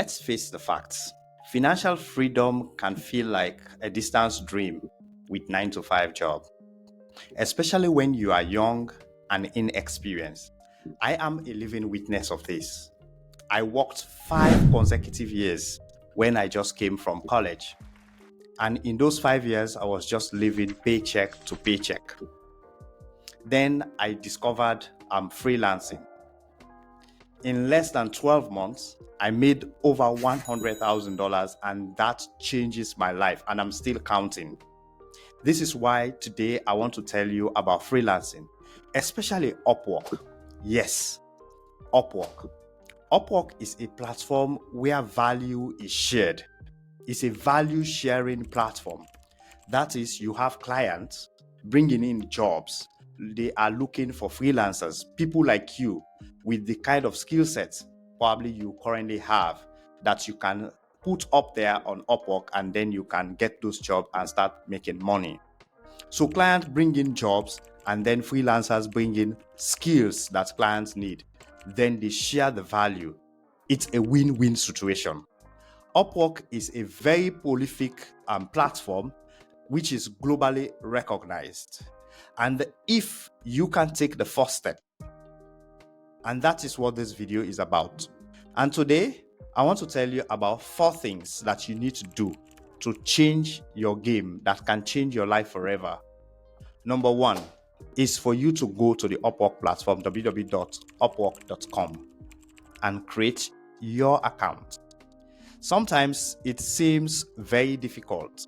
Let's face the facts. Financial freedom can feel like a distant dream with 9 to 5 job, especially when you are young and inexperienced. I am a living witness of this. I worked 5 consecutive years when I just came from college. And in those 5 years, I was just living paycheck to paycheck. Then I discovered freelancing. In less than 12 months, I made over $100,000, and that changes my life, and I'm still counting. This is why today I want to tell you about freelancing, especially UpWork. Yes, UpWork. UpWork is a platform where value is shared. It's a value sharing platform. That is, you have clients bringing in jobs. They are looking for freelancers, people like you with the kind of skill sets probably you currently have that you can put up there on Upwork, and then you can get those jobs and start making money. So clients bring in jobs, and then freelancers bring in skills that clients need. Then they share the value. It's a win-win situation. Upwork is a very prolific platform which is globally recognized. And if you can take the first step, and that is what this video is about. And today, I want to tell you about 4 things that you need to do to change your game that can change your life forever. Number 1 is for you to go to the Upwork platform, www.upwork.com, and create your account. Sometimes it seems very difficult,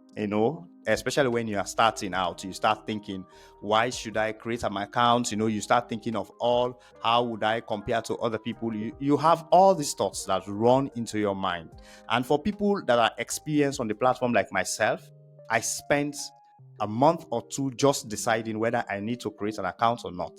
especially when you are starting out. You start thinking, why should I create an account? You start thinking of how would I compare to other people? You have all these thoughts that run into your mind. And for people that are experienced on the platform like myself, I spent a month or 2 just deciding whether I need to create an account or not.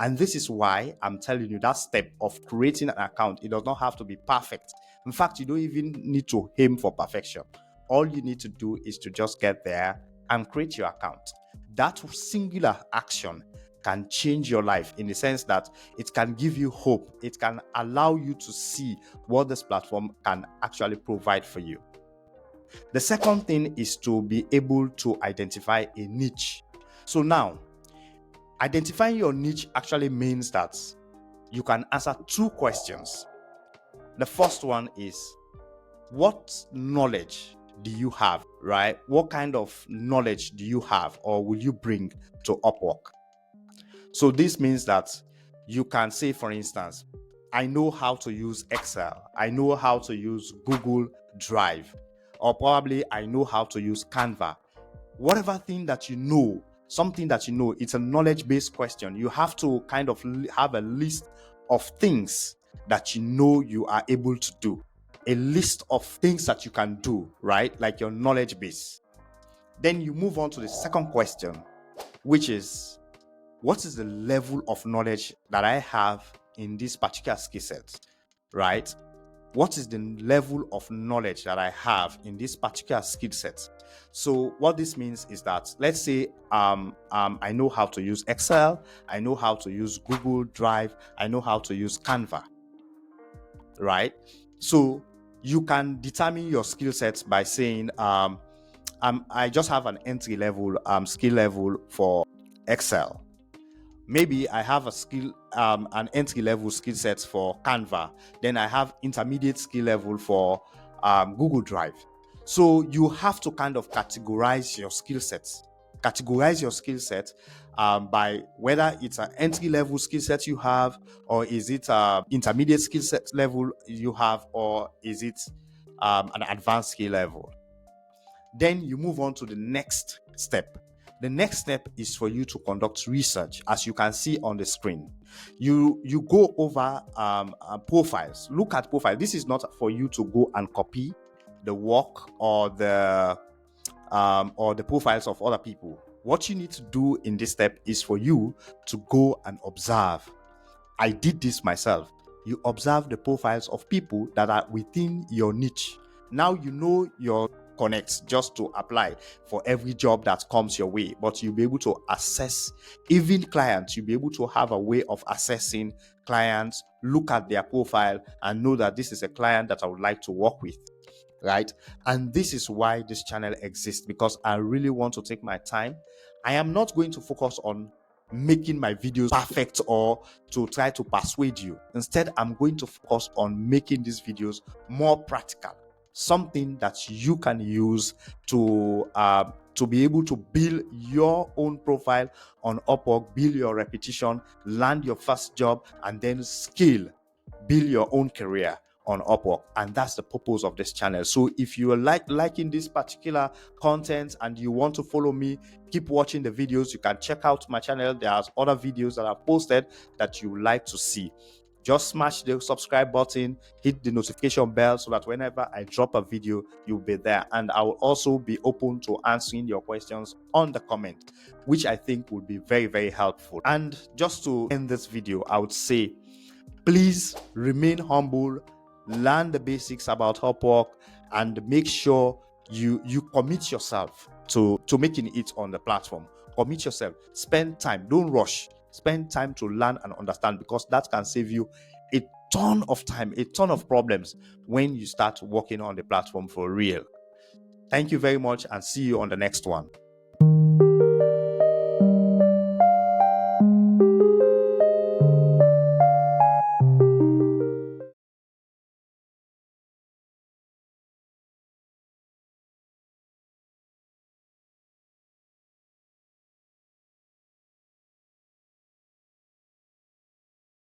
And this is why I'm telling you that step of creating an account, it does not have to be perfect. In fact, you don't even need to aim for perfection. All you need to do is to just get there and create your account. That singular action can change your life in the sense that it can give you hope. It can allow you to see what this platform can actually provide for you. The second thing is to be able to identify a niche. So now, identifying your niche actually means that you can answer 2 questions. The first one is, what knowledge do you have, right? What kind of knowledge do you have or will you bring to Upwork? So this means that you can say, for instance, I know how to use Excel. I know how to use Google Drive. Or probably I know how to use Canva. Whatever thing that you know, something that you know, it's a knowledge-based question. You have to kind of have a list of things that you know you are able to do. A list of things that you can do, right? Like your knowledge base. Then you move on to the second question, which is, what is the level of knowledge that I have in this particular skill set, right? What is the level of knowledge that I have in this particular skill set? So what this means is that, let's say I know how to use Excel, I know how to use Google Drive, I know how to use Canva, right? So you can determine your skill sets by saying, I just have an entry level skill level for Excel. Maybe I have an entry level skill set for Canva. Then I have intermediate skill level for Google Drive. So you have to kind of categorize your skill sets. Categorize your skill set by whether it's an entry level skill set you have, or is it an intermediate skill set level you have, or is it an advanced skill level. Then you move on to the next step. The next step is for you to conduct research. As you can see on the screen, you go over profiles. Look at profile. This is not for you to go and copy the work or the profiles of other people. What you need to do in this step is for you to go and observe. I did this myself. You observe the profiles of people that are within your niche. Now you know your connect just to apply for every job that comes your way, but you'll be able to assess even clients. You'll be able to have a way of assessing clients, look at their profile, and know that this is a client that I would like to work with. Right? And this is why this channel exists, because I really want to take my time. I am not going to focus on making my videos perfect or to try to persuade you. Instead, I'm going to focus on making these videos more practical, something that you can use to be able to build your own profile on Upwork, build your reputation, land your first job, and then scale, build your own career on Upwork. And that's the purpose of this channel. So if you are liking this particular content and you want to follow me, keep watching the videos. You can check out my channel. There's other videos that I've posted that you would like to see. Just smash the subscribe button, hit the notification bell so that whenever I drop a video, you'll be there. And I will also be open to answering your questions on the comment, which I think would be very, very helpful. And just to end this video, I would say, please remain humble, learn the basics about Upwork, and make sure you commit yourself to making it on the platform. Commit yourself, spend time, don't rush. Spend time to learn and understand, because that can save you a ton of time, a ton of problems when you start working on the platform for real. Thank you very much, and see you on the next one.